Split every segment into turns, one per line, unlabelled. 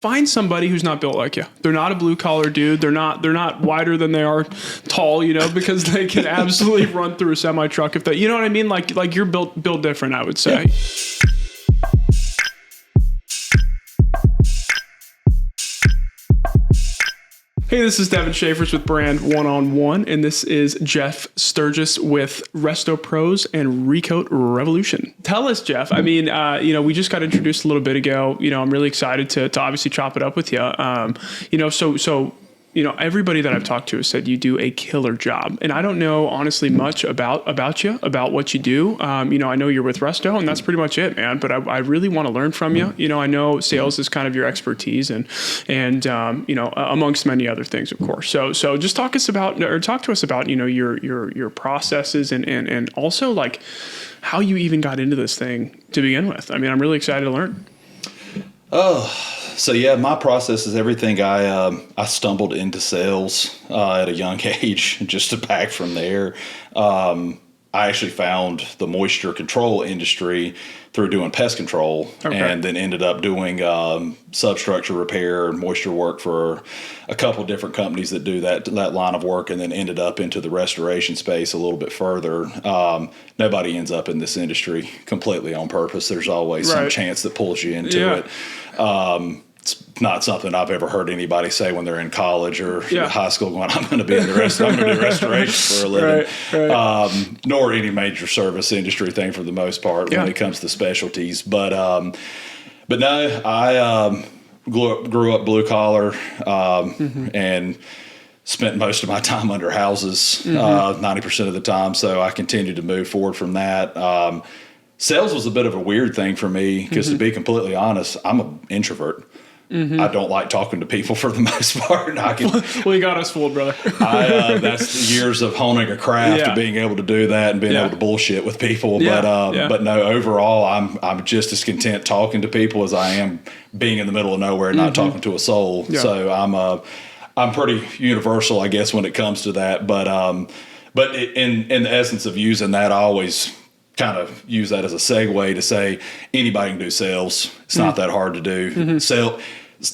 find somebody who's not built like you. They're not a blue collar dude. They're not wider than they are tall, because they can absolutely run through a semi truck if they, you know what I mean? Like you're built different, I would say. Yeah. Hey, this is Devin Schaefer's with Brand One-on-One, and this is Jeff Sturgis with RestoPros and ReCoat Revolution. Tell us, Jeff. I mean, we just got introduced a little bit ago. I'm really excited to obviously chop it up with you. Everybody that I've talked to has said you do a killer job, and I don't know honestly much about you, about what you do. I know you're with Resto, and that's pretty much it, man. But I really want to learn from you. I know sales is kind of your expertise, and amongst many other things, of course. So just talk to us about your processes and also like how you even got into this thing to begin with. I mean, I'm really excited to learn.
So yeah, my process is everything. I stumbled into sales at a young age. Just to back from there, I actually found the moisture control industry through doing pest control, and then ended up doing substructure repair and moisture work for a couple different companies that do that line of work, and then ended up into the restoration space a little bit further. Nobody ends up in this industry completely on purpose. There's always some chance that pulls you into it. It's not something I've ever heard anybody say when they're in college or high school going, I'm going to be in I'm going to do restoration for a living. Nor any major service industry thing for the most part when it comes to specialties. But no, I grew up blue collar and spent most of my time under houses 90% of the time. So I continued to move forward from that. Sales was a bit of a weird thing for me because to be completely honest, I'm an introvert. I don't like talking to people for the most part.
Well, you got us fooled, brother.
That's the years of honing a craft of being able to do that and being able to bullshit with people. But no, overall, I'm just as content talking to people as I am being in the middle of nowhere and not talking to a soul. Yeah. So I'm pretty universal, I guess, when it comes to that. But in the essence of using that, I always kind of use that as a segue to say anybody can do sales. It's not that hard to do.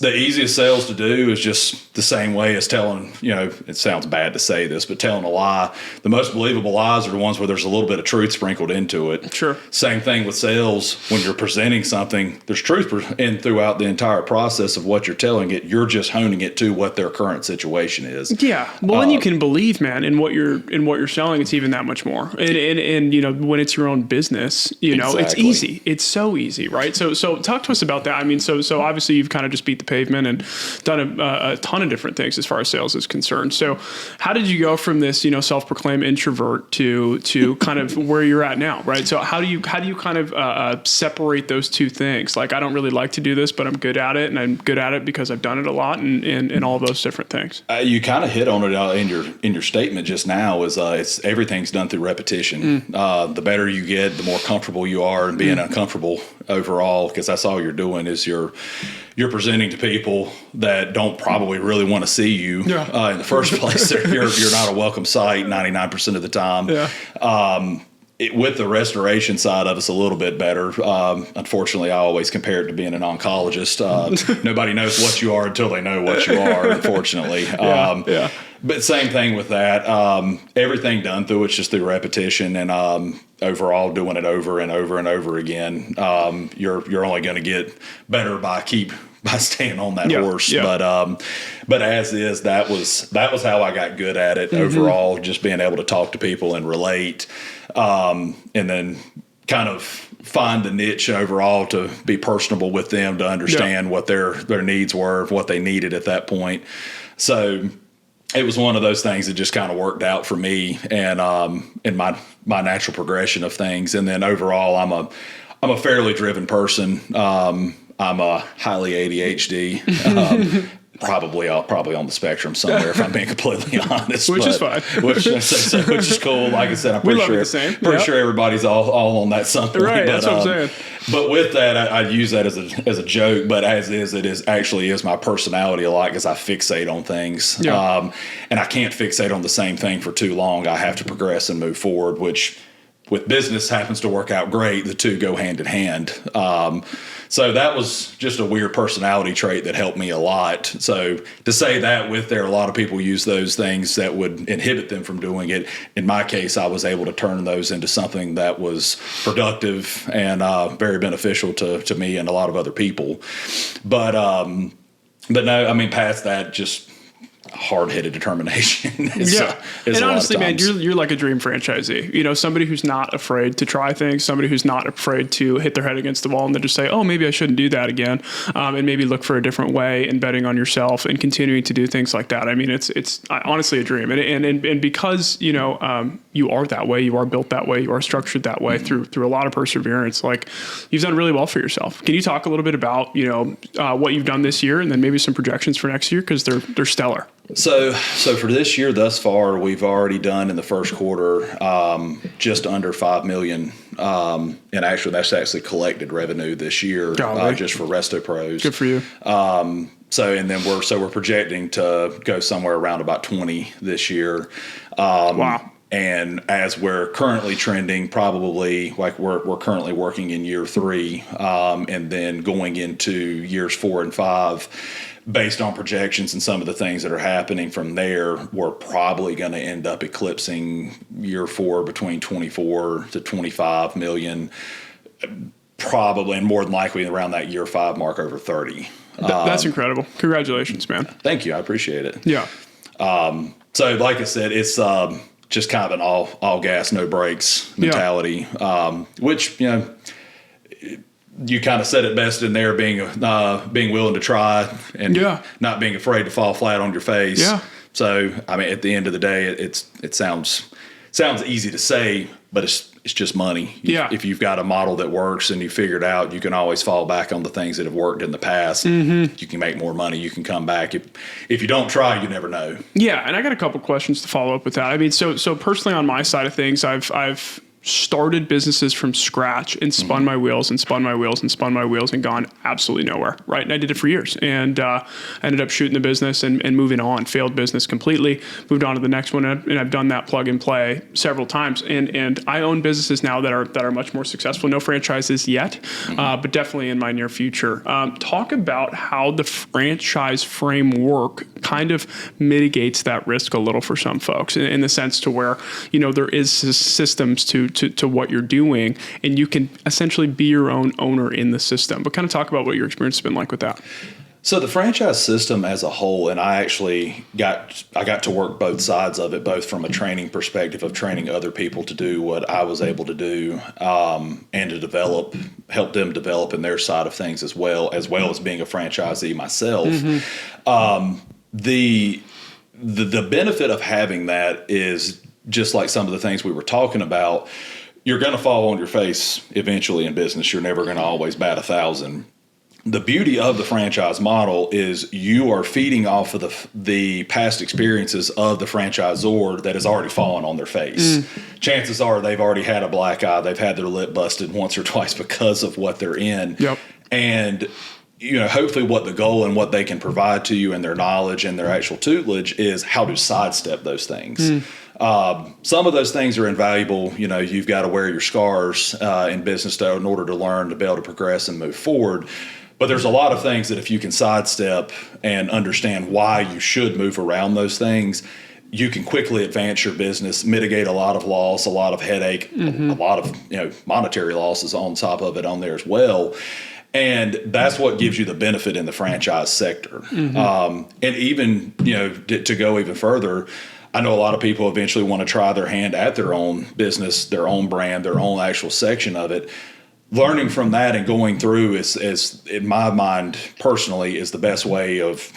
The easiest sales to do is just the same way as telling, it sounds bad to say this, but telling a lie. The most believable lies are the ones where there's a little bit of truth sprinkled into it. Sure. Same thing with sales. When you're presenting something, there's truth throughout the entire process of what you're telling it. You're just honing it to what their current situation is. Yeah.
Well, and you can believe, man, in what you're selling. It's even that much more. And when it's your own business, it's easy. It's so easy, right? So talk to us about that. I mean, so obviously you've kind of just beat the pavement and done a ton of different things as far as sales is concerned. So how did you go from this, self-proclaimed introvert to kind of where you're at now, right? So how do you kind of separate those two things? Like, I don't really like to do this, but I'm good at it, and I'm good at it because I've done it a lot, and all those different things.
You kind of hit on it in your statement just now. It's everything's done through repetition. The better you get, the more comfortable you are in being uncomfortable overall, because that's all you're doing is you're presenting to people that don't probably really want to see you in the first place. You're not a welcome sight 99% of the time. Yeah. With the restoration side of it's a little bit better. Unfortunately, I always compare it to being an oncologist. Nobody knows what you are until they know what you are, unfortunately. But same thing with that. Everything done through it's just through repetition and overall doing it over and over and over again. You're only going to get better by staying on that horse. Yeah. But as is, that was how I got good at it overall, just being able to talk to people and relate, and then kind of find the niche overall to be personable with them, to understand what their needs were, what they needed at that point. So it was one of those things that just kind of worked out for me and in my natural progression of things. And then overall, I'm a fairly driven person. I'm a highly ADHD, probably on the spectrum somewhere, if I'm being completely honest.
Which is fine.
Which is cool. Like I said, I'm pretty sure everybody's all on that something.
Right, that's what I'm saying.
But with that, I use that as a joke. But as is, it actually is my personality a lot because I fixate on things. Yeah. And I can't fixate on the same thing for too long. I have to progress and move forward, which with business happens to work out great. The two go hand in hand. So that was just a weird personality trait that helped me a lot. So to say that with there, a lot of people use those things that would inhibit them from doing it. In my case, I was able to turn those into something that was productive and very beneficial to me and a lot of other people. But no, I mean, past that, just hard-headed determination.
And honestly, man, you're like a dream franchisee. You know, somebody who's not afraid to try things, somebody who's not afraid to hit their head against the wall and then just say, oh, maybe I shouldn't do that again, and maybe look for a different way, and betting on yourself and continuing to do things like that. I mean, it's honestly a dream, and because you know you are that way, you are built that way, you are structured that way through a lot of perseverance. Like, you've done really well for yourself. Can you talk a little bit about what you've done this year, and then maybe some projections for next year, because they're stellar.
So for this year thus far, we've already done in the first quarter just under $5 million, and actually that's actually collected revenue this year just for RestoPros.
Good for you.
We're projecting to go somewhere around about 20 this year.
Wow.
And as we're currently trending, probably like we're currently working in year 3, and then going into years 4 and 5. Based on projections and some of the things that are happening from there, we're probably going to end up eclipsing year 4 between 24 to 25 million, probably, and more than likely around that year 5 mark over 30.
That's incredible. Congratulations, man.
Thank you. I appreciate it.
Yeah.
So like I said, it's just kind of an all gas, no brakes mentality, which, you kind of said it best in there, being willing to try and not being afraid to fall flat on your face. Yeah. So, I mean, at the end of the day, it sounds easy to say, but it's just money. If you've got a model that works and you figure it out, you can always fall back on the things that have worked in the past. You can make more money. You can come back. If you don't try, you never know. Yeah, and I got a couple questions to follow up with that. I mean, so personally on my side of things, I've started businesses from scratch and spun my wheels and spun my wheels and spun my wheels and gone absolutely nowhere, right? And I did it for years, and ended up shooting the business and moving on. Failed business completely, moved on to the next one, and I've done that plug and play several times. And I own businesses now that are much more successful. No franchises yet, but definitely in my near future. Talk about how the franchise framework kind of mitigates that risk a little for some folks, in the sense to where there is systems to what you're doing, and you can essentially be your own owner in the system. But kind of talk about what your experience has been like with that. So the franchise system as a whole, and I got to work both sides of it, both from a training perspective of training other people to do what I was able to do, and to help them develop in their side of things as well as being a franchisee myself. The benefit of having that is, just like some of the things we were talking about, you're going to fall on your face eventually in business. You're never going to always bat 1,000. The beauty of the franchise model is you are feeding off of the past experiences of the franchisor that has already fallen on their face. Chances are they've already had a black eye. They've had their lip busted once or twice because of what they're in. Yep. And hopefully what the goal and what they can provide to you and their knowledge and their actual tutelage is how to sidestep those things. Some of those things are invaluable. You've got to wear your scars in business in order to learn, to be able to progress and move forward. But there's a lot of things that if you can sidestep and understand why you should move around those things, you can quickly advance your business, mitigate a lot of loss, a lot of headache, a lot of monetary losses on top of it on there as well. And that's what gives you the benefit in the franchise sector. And even, to go even further, I know a lot of people eventually want to try their hand at their own business, their own brand, their own actual section of it. Learning from that and going through is in my mind, personally, is the best way of,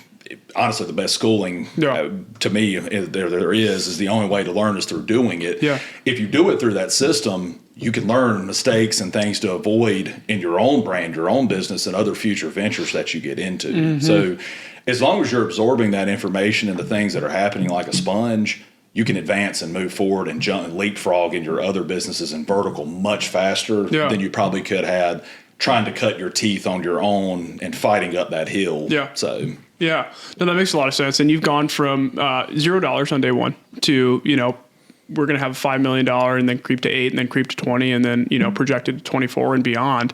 honestly, the best schooling to me there is the only way to learn is through doing it. If you do it through that system, you can learn mistakes and things to avoid in your own brand, your own business, and other future ventures that you get into. So as long as you're absorbing that information and the things that are happening like a sponge, you can advance and move forward and jump and leapfrog in your other businesses and vertical much faster than you probably could have trying to cut your teeth on your own and fighting up that hill. So
no, that makes a lot of sense. And you've gone from $0 on day one to we're going to have $5 million and then creep to 8 and then creep to 20 and then, projected to 24 and beyond.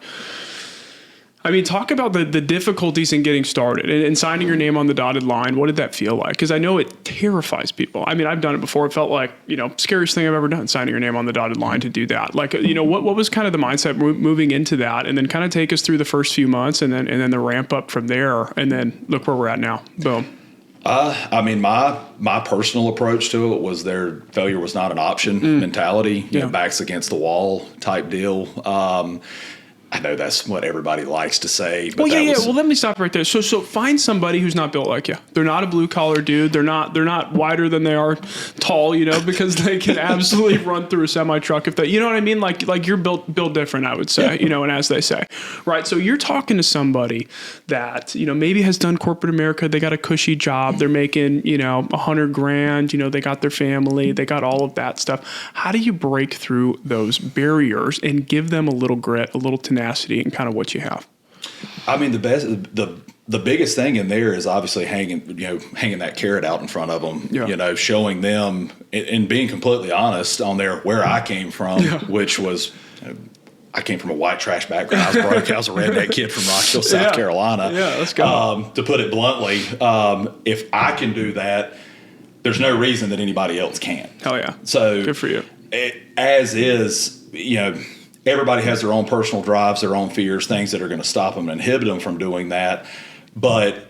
I mean, talk about the difficulties in getting started and signing your name on the dotted line. What did that feel like? Because I know it terrifies people. I mean, I've done it before. It felt like, scariest thing I've ever done, signing your name on the dotted line to do that. Like, what was kind of the mindset moving into that? And then kind of take us through the first few months and then the ramp up from there. And then look where we're at now. Boom.
I mean, my personal approach to it was their failure was not an option mentality, backs against the wall type deal. I know that's what everybody likes to say. But
Well, let me stop right there. So find somebody who's not built like you. They're not a blue collar dude. They're not wider than they are tall, because they can absolutely run through a semi truck if they, you know what I mean? Like you're built different, I would say, and as they say, right? So you're talking to somebody that, maybe has done corporate America. They got a cushy job. They're making, $100,000, they got their family, they got all of that stuff. How do you break through those barriers and give them a little grit, a little tenacity and kind of what you have?
I mean, the biggest thing in there is obviously hanging that carrot out in front of them, showing them and being completely honest on where I came from, which was, I came from a white trash background. I was broke. I was a redneck kid from Rockville, South Carolina.
Yeah, let's go.
To put it bluntly, if I can do that, there's no reason that anybody else can.
Hell yeah.
So
good for you.
As is, everybody has their own personal drives, their own fears, things that are going to stop them and inhibit them from doing that. But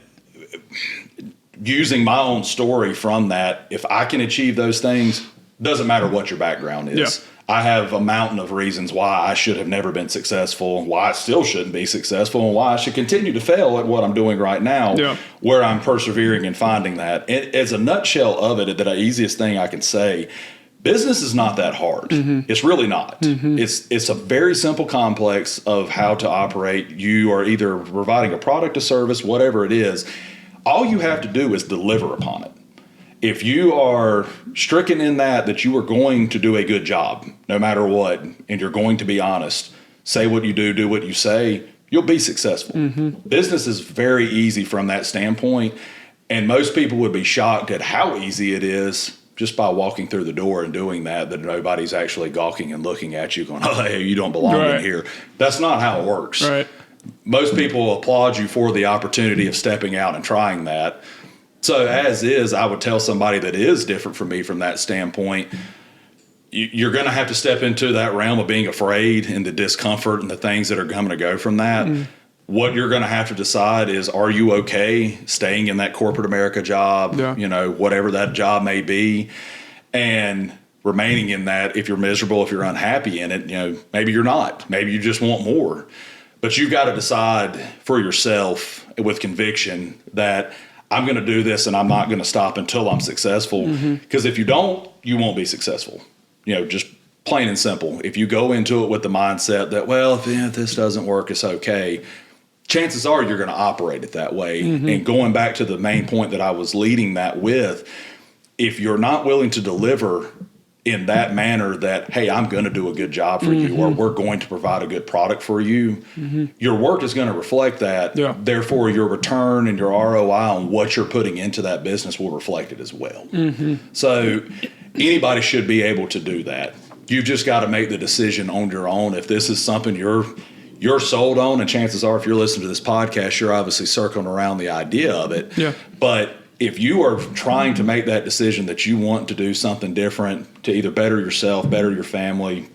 using my own story from that, if I can achieve those things, doesn't matter what your background is.
Yeah.
I have a mountain of reasons why I should have never been successful, why I still shouldn't be successful, and why I should continue to fail at what I'm doing right now, where I'm persevering and finding that. As a nutshell of it, the easiest thing I can say, business is not that hard. It's really not. It's a very simple complex of how to operate. You are either providing a product, a service, whatever it is. All you have to do is deliver upon it. If you are stricken in that you are going to do a good job, no matter what, and you're going to be honest, say what you do what you say, you'll be successful. Business is very easy from that standpoint, and most people would be shocked at how easy it is just by walking through the door and doing that nobody's actually gawking and looking at you going, oh, hey, you don't belong in here. That's not how it works.
Right.
Most people applaud you for the opportunity of stepping out and trying that. So as is, I would tell somebody that is different from me from that standpoint, you're going to have to step into that realm of being afraid and the discomfort and the things that are going to go from that. What you're going to have to decide is, are you okay staying in that corporate America job, whatever that job may be, and remaining in that. If you're miserable, if you're unhappy in it, maybe you're not. Maybe you just want more. But you've got to decide for yourself with conviction that I'm going to do this and I'm not going to stop until I'm successful. Because if you don't, you won't be successful. Just plain and simple. If you go into it with the mindset that, well, if this doesn't work, it's okay, chances are you're going to operate it that way. And going back to the main point that I was leading that with, if you're not willing to deliver in that manner that, hey, I'm going to do a good job for you, or we're going to provide a good product for you, your work is going to reflect that. Therefore, your return and your ROI on what you're putting into that business will reflect it as well. So anybody should be able to do that. You've just got to make the decision on your own. If this is something you're sold on, and chances are if you're listening to this podcast, you're obviously circling around the idea of it. But if you are trying to make that decision that you want to do something different to either better yourself, better your family,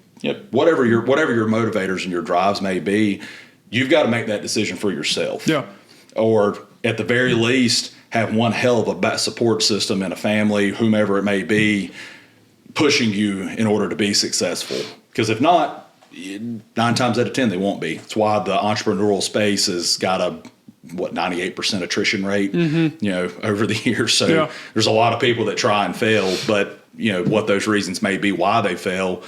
whatever your motivators and your drives may be, you've got to make that decision for yourself. Or at the very least, have one hell of a support system in a family, whomever it may be, pushing you in order to be successful. Because if not, 9 times out of 10, they won't be. It's why the entrepreneurial space has got a 98% attrition rate, over the years. So there's a lot of people that try and fail, but what those reasons may be why they fail,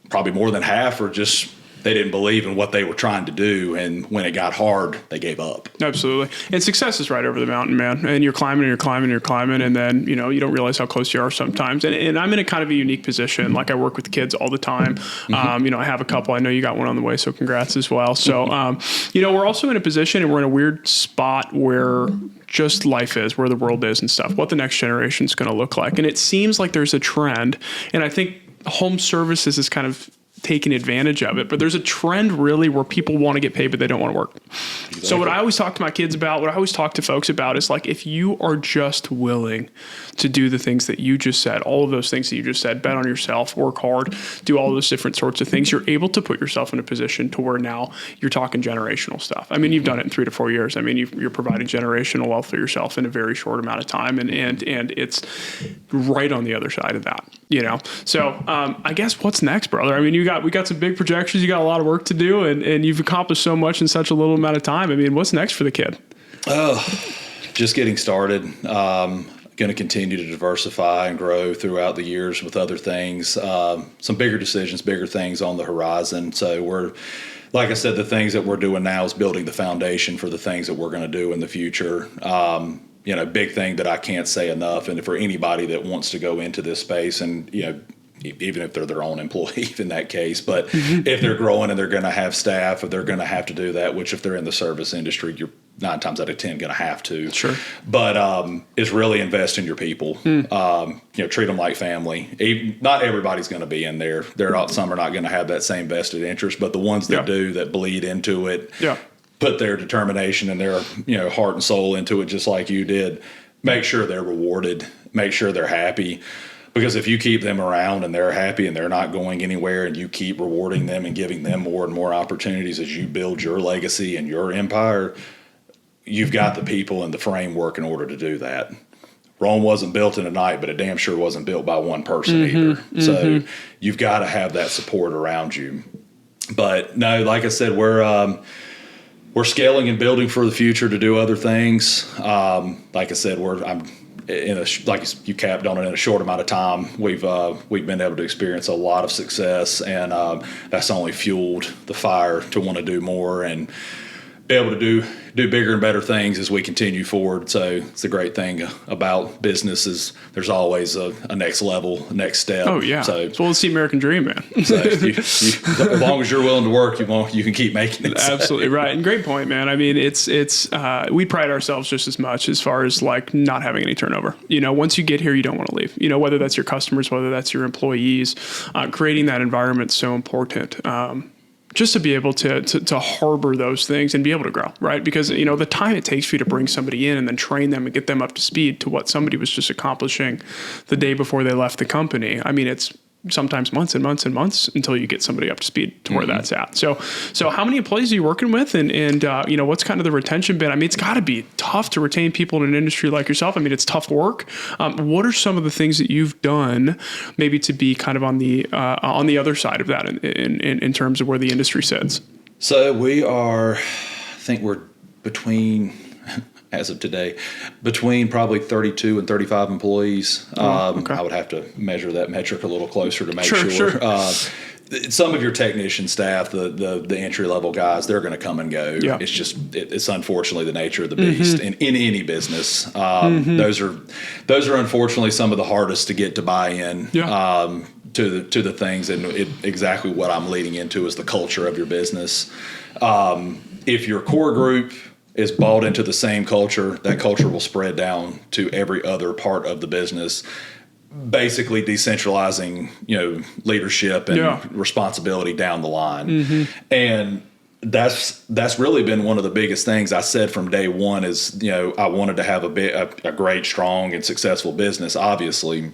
probably more than half are just they didn't believe in what they were trying to do. And when it got hard, they gave up.
Absolutely. And success is right over the mountain, man. And you're climbing and you're climbing and you're climbing. And then, you know, you don't realize how close you are sometimes. And I'm in a kind of a unique position. Like, I work with kids all the time. You know, I have a couple. I know you got one on the way, so congrats as well. So, you know, we're also in a position, and we're in a weird spot where just life is, where the world is and stuff, what the next generation is going to look like. And it seems like there's a trend. And I think home services is kind of taking advantage of it, but there's a trend really where people want to get paid, but they don't want to work. Exactly. So what I always talk to my kids about, what I always talk to folks about is like, if you are just willing to do the things that you just said, all of those things that you just said, bet on yourself, work hard, do all those different sorts of things, you're able to put yourself in a position to where now you're talking generational stuff. I mean, you've done it in 3 to 4 years. I mean, you're providing generational wealth for yourself in a very short amount of time. And it's right on the other side of that, you know? So, I guess what's next, brother? I mean, we got some big projections. You got a lot of work to do, and you've accomplished so much in such a little amount of time. I mean, what's next for the kid?
Oh, just getting started. Going to continue to diversify and grow throughout the years with other things. Some bigger decisions, bigger things on the horizon. So like I said, the things that we're doing now is building the foundation for the things that we're going to do in the future. You know, big thing that I can't say enough. And for anybody that wants to go into this space, and, you know, even if they're their own employee in that case, but if they're growing and they're going to have staff, or they're going to have to do that, which if they're in the service industry, you're 9 times out of 10 going to have to.
Sure.
But is really invest in your people. You know, treat them like family. Not everybody's going to be in there. Some are not going to have that same vested interest, but the ones that do, that bleed into it, put their determination and their, you know, heart and soul into it, just like you did. Make sure they're rewarded. Make sure they're happy. Because if you keep them around and they're happy and they're not going anywhere, and you keep rewarding them and giving them more and more opportunities as you build your legacy and your empire, you've got the people and the framework in order to do that. Rome wasn't built in a night, but it damn sure wasn't built by one person either. So you've got to have that support around you. But no, like I said, we're scaling and building for the future to do other things. Like I said, like you capped on it, in a short amount of time, we've been able to experience a lot of success, and that's only fueled the fire to want to do more and be able to do bigger and better things as we continue forward. So it's the great thing about business is there's always a next level, next step.
Oh yeah. So it's the American dream, man.
So as long as you're willing to work, you can keep making it.
Absolutely right. And great point, man. I mean, it's we pride ourselves just as much as far as like not having any turnover. You know, once you get here, you don't want to leave. You know, whether that's your customers, whether that's your employees, creating that environment is so important. Just to be able to harbor those things and be able to grow, right? Because, you know, the time it takes for you to bring somebody in and then train them and get them up to speed to what somebody was just accomplishing the day before they left the company. I mean, it's sometimes months and months and months until you get somebody up to speed to where that's at. So how many employees are you working with, and you know, what's kind of the retention been? I mean, it's got to be tough to retain people in an industry like yourself. I mean, it's tough work. What are some of the things that you've done maybe to be kind of on the other side of that in terms of where the industry sits?
So I think we're between, as of today, between probably 32 and 35 employees. Okay. I would have to measure that metric a little closer to make sure. Some of your technician staff, the entry level guys, they're going to come and go. Yeah. It's just it's unfortunately the nature of the beast in any business. Those are unfortunately some of the hardest to get to buy in. Yeah. To the things, and exactly what I'm leading into is the culture of your business. If your core group is bought into the same culture, that culture will spread down to every other part of the business, basically decentralizing, you know, leadership and responsibility down the line. And that's really been one of the biggest things I said from day one is, you know, I wanted to have a great, strong, and successful business, obviously.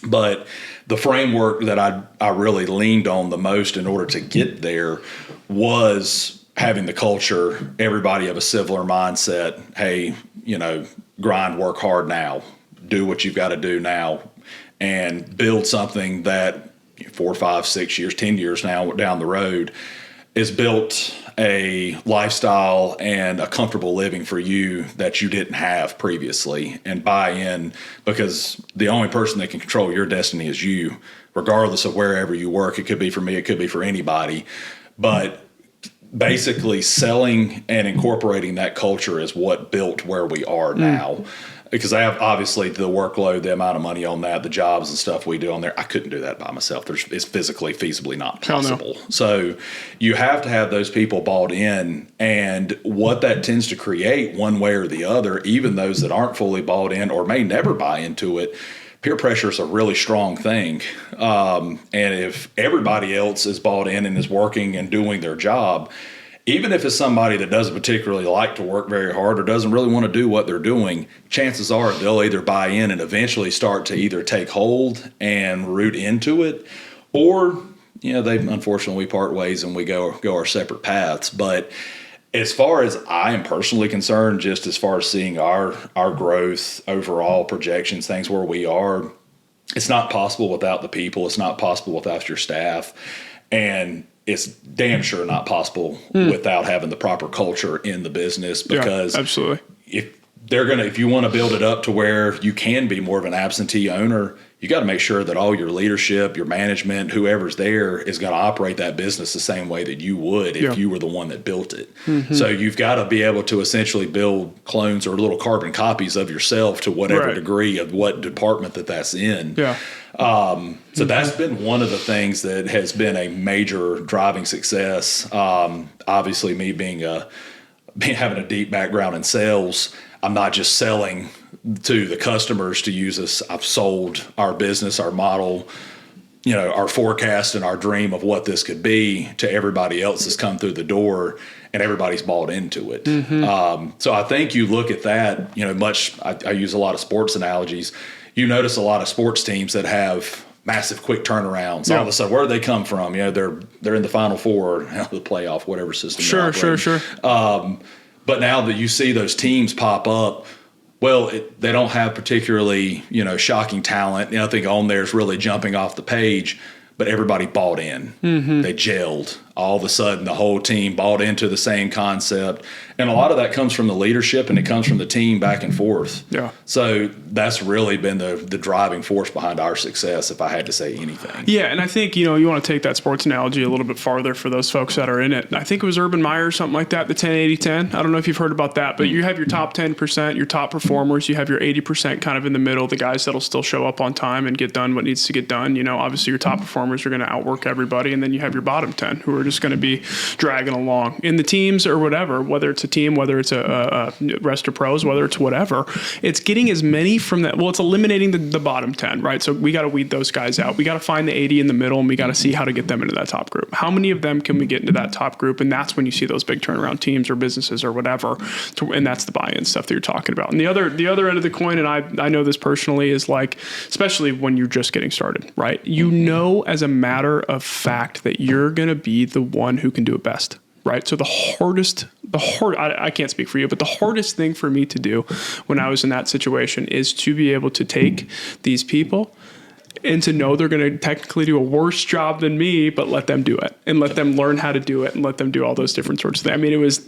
But the framework that I really leaned on the most in order to get there was having the culture, everybody have a similar mindset. Hey, you know, grind, work hard now, do what you've got to do now, and build something that 4, 5, 6 years, 10 years now down the road is built a lifestyle and a comfortable living for you that you didn't have previously, and buy in, because the only person that can control your destiny is you, regardless of wherever you work. It could be for me, it could be for anybody. But basically selling and incorporating that culture is what built where we are now. Because I have obviously the workload, the amount of money on that, the jobs and stuff we do on there. I couldn't do that by myself. It's physically, feasibly not possible. So you have to have those people bought in. And what that tends to create one way or the other, even those that aren't fully bought in or may never buy into it, peer pressure is a really strong thing. And if everybody else is bought in and is working and doing their job, even if it's somebody that doesn't particularly like to work very hard or doesn't really want to do what they're doing, chances are they'll either buy in and eventually start to either take hold and root into it, or, they unfortunately part ways and we go our separate paths. But as far as I am personally concerned, just as far as seeing our growth, overall projections, things where we are, it's not possible without the people. It's not possible without your staff. And it's damn sure not possible without having the proper culture in the business, because
absolutely.
If you want to build it up to where you can be more of an absentee owner, you got to make sure that all your leadership, your management, whoever's there is going to operate that business the same way that you would if you were the one that built it. So you've got to be able to essentially build clones or little carbon copies of yourself to whatever degree of what department that's in. So that's been one of the things that has been a major driving success. Obviously, me having a deep background in sales, I'm not just selling to the customers to use us. I've sold our business, our model, our forecast and our dream of what this could be to everybody else that's come through the door, and everybody's bought into it. So I think you look at that, I use a lot of sports analogies. You notice a lot of sports teams that have massive quick turnarounds. All of a sudden, where do they come from? They're in the Final Four, the playoff, whatever system.
Sure.
But now that you see those teams pop up, they don't have particularly, shocking talent. Nothing on there is really jumping off the page, but everybody bought in. They gelled. All of a sudden, the whole team bought into the same concept. And a lot of that comes from the leadership, and it comes from the team back and forth. So that's really been the driving force behind our success, if I had to say anything.
Yeah, and I think, you want to take that sports analogy a little bit farther for those folks that are in it. I think it was Urban Meyer or something like that, the 10-80-10. I don't know if you've heard about that, but you have your top 10%, your top performers. You have your 80% kind of in the middle, the guys that'll still show up on time and get done what needs to get done. Obviously your top performers are going to outwork everybody, and then you have your bottom 10 who are just going to be dragging along. In the teams or whatever, whether it's a team, whether it's a RestoPros, whether it's whatever, it's getting as many from that. Well, it's eliminating the bottom 10, right? So we got to weed those guys out. We got to find the 80 in the middle, and we got to see how to get them into that top group. How many of them can we get into that top group? And that's when you see those big turnaround teams or businesses or whatever. And that's the buy-in stuff that you're talking about. And the other end of the coin, and I know this personally, is like, especially when you're just getting started, right? As a matter of fact that you're going to be the one who can do it best. Right. So I can't speak for you, but the hardest thing for me to do when I was in that situation is to be able to take these people and to know they're going to technically do a worse job than me, but let them do it and let them learn how to do it and let them do all those different sorts of things. I mean, it was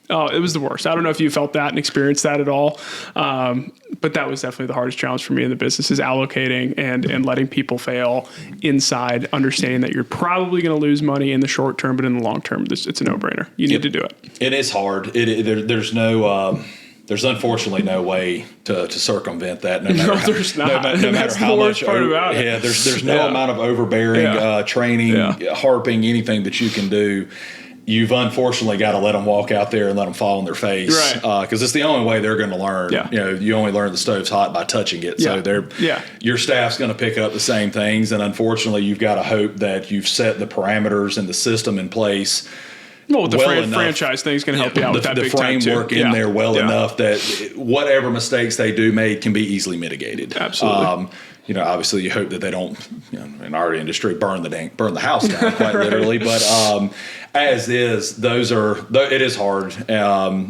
the worst. I don't know if you felt that and experienced that at all. But that was definitely the hardest challenge for me in the business, is allocating and letting people fail inside, understanding that you're probably going to lose money in the short term, but in the long term, it's a no-brainer. You need to do it.
It is hard. There's unfortunately no way to circumvent that. No matter
there's not.
No matter how much. There's no amount of overbearing training, harping, anything that you can do. You've unfortunately got to let them walk out there and let them fall on their face, because it's the only way they're going to learn. You only learn the stove's hot by touching it. So your staff's going to pick up the same things, and unfortunately, you've got to hope that you've set the parameters and the system in place.
Well, the franchise thing's going to help you out with that big time too.
The framework in there enough that whatever mistakes they do made can be easily mitigated.
Absolutely.
Obviously, you hope that they don't, in our industry, burn the house down, quite literally. But as is, it is hard,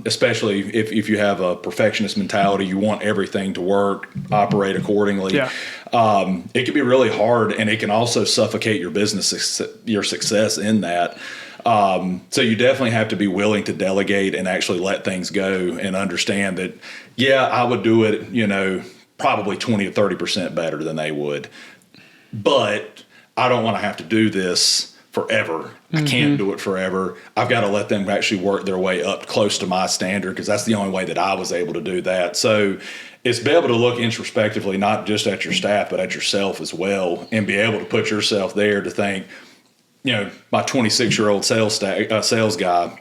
especially if you have a perfectionist mentality. You want everything to work, operate accordingly. It can be really hard, and it can also suffocate your business, your success in that. So you definitely have to be willing to delegate and actually let things go and understand that, I would do it, probably 20 to 30% better than they would. But I don't want to have to do this forever. I can't do it forever. I've got to let them actually work their way up close to my standard, because that's the only way that I was able to do that. So it's be able to look introspectively, not just at your staff, but at yourself as well, and be able to put yourself there to think, my 26-year-old sales guy,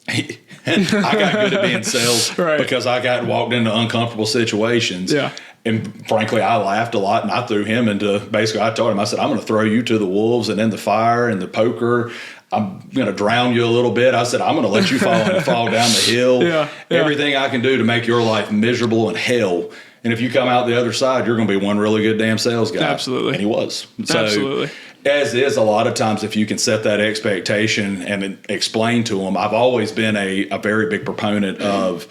I got good at being sales because I got walked into uncomfortable situations. Yeah. And frankly, I laughed a lot, and I threw him into, basically, I told him, I said, I'm going to throw you to the wolves and in the fire and the poker. I'm going to drown you a little bit. I said, I'm going to let you fall down the hill. Everything I can do to make your life miserable and hell. And if you come out the other side, you're going to be one really good damn sales guy.
Absolutely.
And he was. So,
absolutely.
As is, a lot of times, if you can set that expectation and explain to them, I've always been a very big proponent of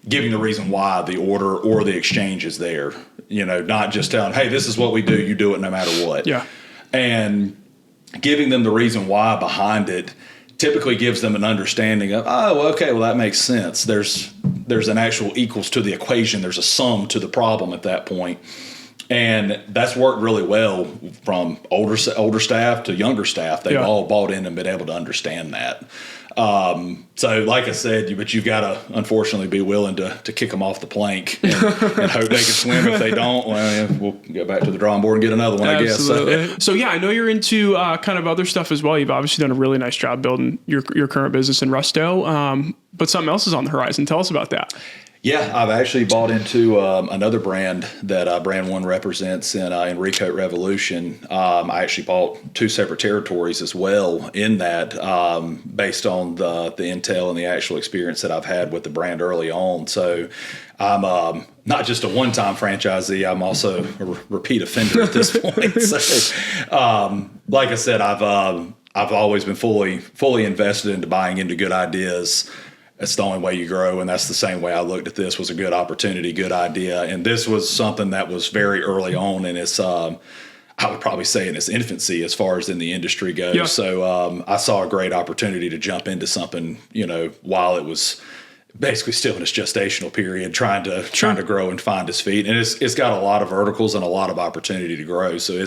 giving the reason why the order or the exchange is there. Not just telling, hey, this is what we do, you do it no matter what.
Yeah.
And giving them the reason why behind it typically gives them an understanding of, that makes sense. There's an actual equals to the equation. There's a sum to the problem at that point. And that's worked really well from older staff to younger staff. They've all bought in and been able to understand that. So like I said, but you've got to unfortunately be willing to kick them off the plank and hope they can swim. If they don't, we'll go back to the drawing board and get another one,
Absolutely.
I guess.
So I know you're into kind of other stuff as well. You've obviously done a really nice job building your current business in Resto, but something else is on the horizon. Tell us about that.
Yeah, I've actually bought into another brand that Brand One represents in ReCoat Revolution. I actually bought 2 separate territories as well in that, based on the intel and the actual experience that I've had with the brand early on. So I'm not just a one-time franchisee. I'm also a repeat offender at this point. So, like I said, I've always been fully invested into buying into good ideas. That's the only way you grow, and that's the same way I looked at this. Was a good opportunity, good idea, and this was something that was very early on in its, I would probably say, in its infancy as far as in the industry goes. Yeah. So I saw a great opportunity to jump into something, while it was basically still in its gestational period, trying to grow and find its feet. And it's got a lot of verticals and a lot of opportunity to grow. So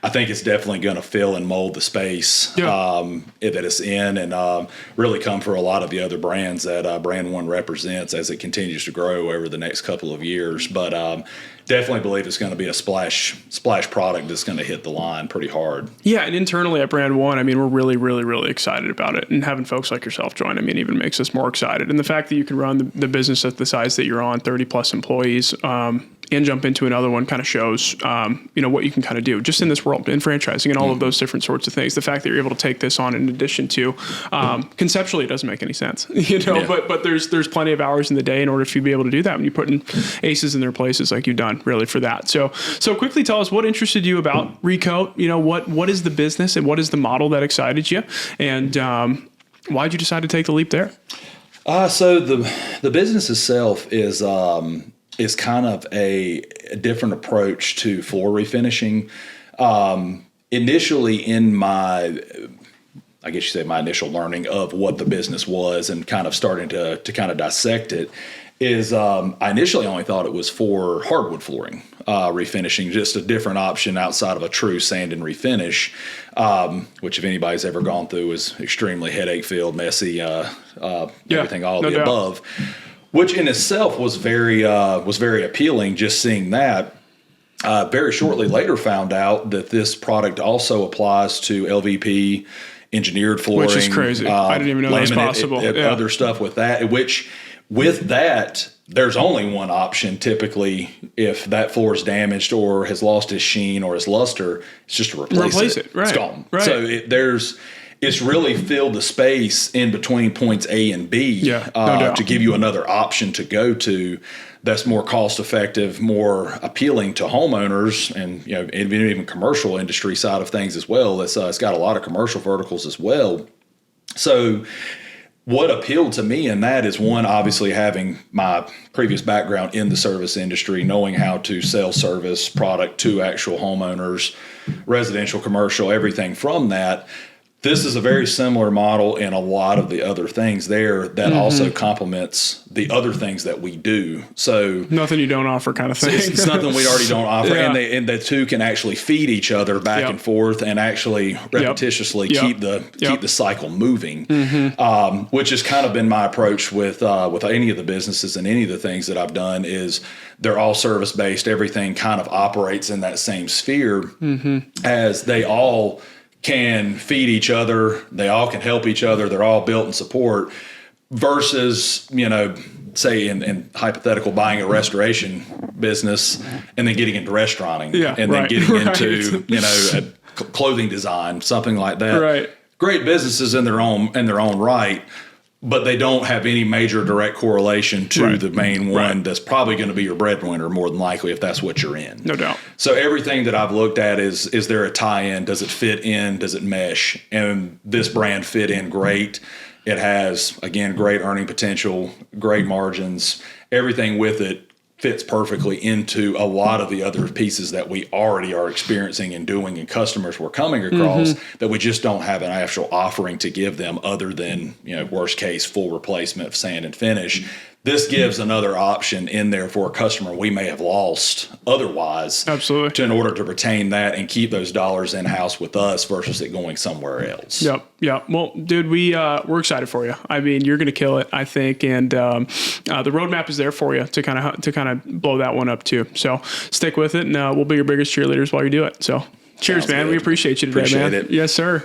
I think it's definitely going to fill and mold the space that it's in, and really come for a lot of the other brands that Brand One represents as it continues to grow over the next couple of years. But definitely believe it's going to be a splash product that's going to hit the line pretty hard. Yeah,
and internally at Brand One, we're really, really, really excited about it. And having folks like yourself join, even makes us more excited. And the fact that you can run the business at the size that you're on, 30 plus employees, and jump into another one kind of shows, what you can kind of do just in this world, in franchising and all of those different sorts of things. The fact that you're able to take this on in addition to, conceptually, it doesn't make any sense, but there's plenty of hours in the day in order for you to be able to do that when you're putting aces in their places like you've done really for that. So quickly tell us what interested you about ReCoat. What is the business and what is the model that excited you, and why'd you decide to take the leap there?
So the business itself is kind of a different approach to floor refinishing. Initially in my initial learning of what the business was and kind of starting to kind of dissect it is, I initially only thought it was for hardwood flooring, refinishing, just a different option outside of a true sand and refinish, which if anybody's ever gone through is extremely headache filled, messy, everything, all of the above. Which in itself was very appealing. Just seeing that, very shortly later found out that this product also applies to LVP, engineered flooring,
which is crazy. I didn't even know that was possible.
Other stuff with that. Which with that, there's only one option typically if that floor is damaged or has lost its sheen or its luster. It's just to replace it. Right. It's gone. Right. So it's really filled the space in between points A and B to give you another option to go to that's more cost effective, more appealing to homeowners, and even commercial industry side of things as well. It's got a lot of commercial verticals as well. So what appealed to me in that is, one, obviously having my previous background in the service industry, knowing how to sell service product to actual homeowners, residential, commercial, everything from that. This is a very similar model in a lot of the other things there that also complements the other things that we do. So
nothing you don't offer kind of thing.
It's nothing we already don't offer. And the two can actually feed each other back and forth and actually repetitiously keep the cycle moving, which has kind of been my approach with any of the businesses and any of the things that I've done is they're all service based. Everything kind of operates in that same sphere as they all can feed each other. They all can help each other. They're all built in support versus, say in hypothetical buying a restoration business and then getting into restauranting and then getting into, a clothing design, something like that.
Right.
Great businesses in their own right, but they don't have any major direct correlation to the main one that's probably going to be your breadwinner more than likely if that's what you're in.
No doubt.
So everything that I've looked at is there a tie-in? Does it fit in? Does it mesh? And this brand fit in great. It has, again, great earning potential, great margins. Everything with it fits perfectly into a lot of the other pieces that we already are experiencing and doing and customers we're coming across that we just don't have an actual offering to give them other than, worst case, full replacement of sand and finish. This gives another option in there for a customer we may have lost otherwise.
Absolutely.
In order to retain that and keep those dollars in-house with us versus it going somewhere else.
Yep. Well, dude, we're excited for you. I mean, you're going to kill it, I think. And the roadmap is there for you to kind of blow that one up too. So stick with it and we'll be your biggest cheerleaders while you do it. So cheers, man. We appreciate you today, man.
Appreciate it.
Yes, sir.